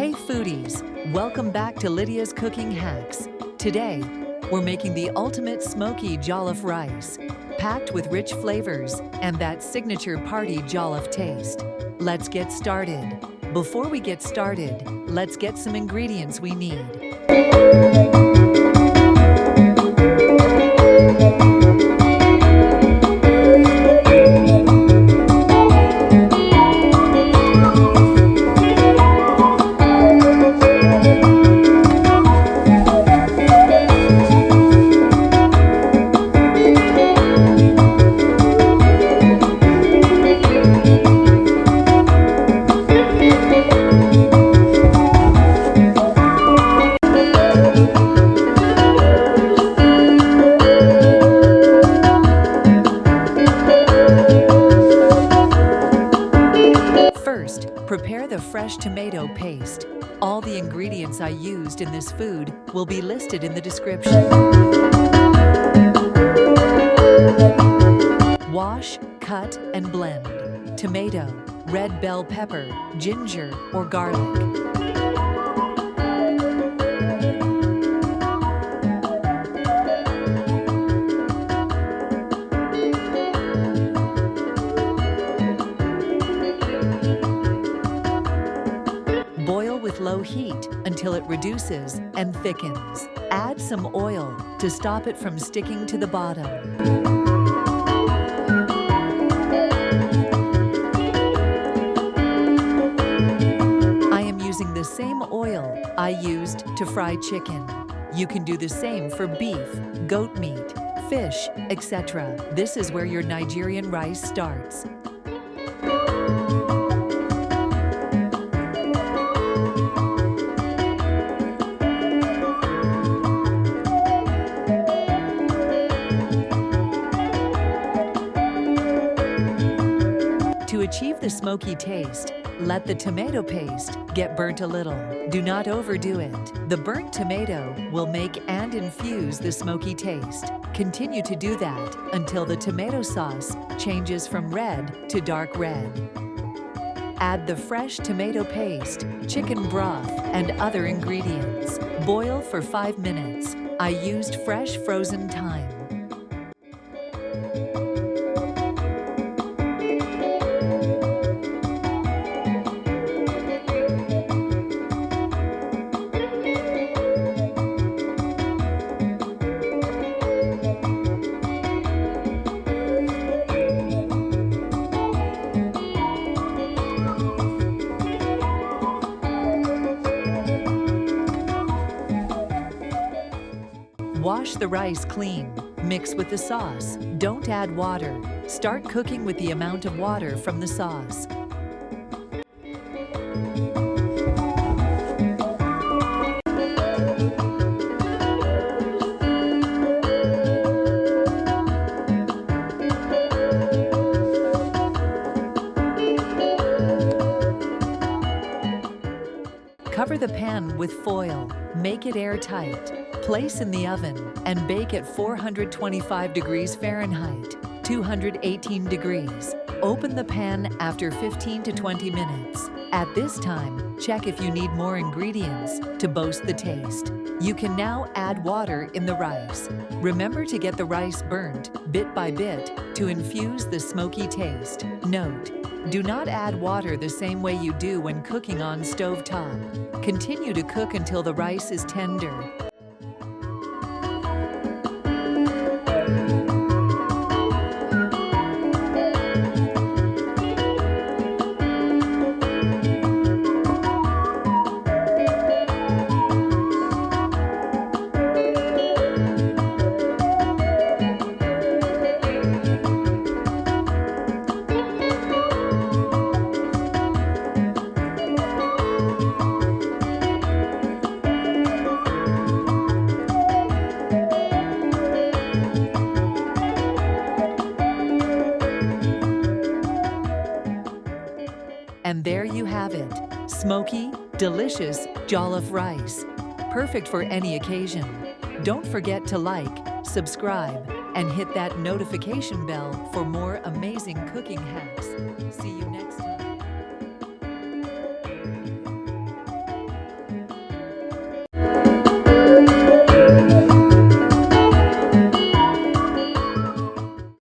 Hey foodies, welcome back to Lydia's Cooking Hacks. Today, we're making the ultimate smoky jollof rice, packed with rich flavors and that signature party jollof taste. Let's get started. Before we get started, let's get some ingredients we need. First, prepare the fresh tomato paste. All the ingredients I used in this food will be listed in the description. Wash, cut, and blend tomato, red bell pepper, ginger, or garlic. Boil with low heat until it reduces and thickens. Add some oil to stop it from sticking to the bottom. I am using the same oil I used to fry chicken. You can do the same for beef, goat meat, fish, etc. This is where your Nigerian rice starts. To achieve the smoky taste, let the tomato paste get burnt a little. Do not overdo it. The burnt tomato will make and infuse the smoky taste. Continue to do that until the tomato sauce changes from red to dark red. Add the fresh tomato paste, chicken broth, and other ingredients. Boil for 5 minutes. I used fresh frozen thyme. Wash the rice clean. Mix with the sauce. Don't add water. Start cooking with the amount of water from the sauce. Cover the pan with foil. Make it airtight. Place in the oven and bake at 425 degrees Fahrenheit, 218 degrees. Open the pan after 15 to 20 minutes. At this time, check if you need more ingredients to boost the taste. You can now add water in the rice. Remember to get the rice burnt bit by bit to infuse the smoky taste. Note: do not add water the same way you do when cooking on stovetop. Continue to cook until the rice is tender. And there you have it, smoky, delicious jollof rice. Perfect for any occasion. Don't forget to like, subscribe, and hit that notification bell for more amazing cooking hacks. See you next time.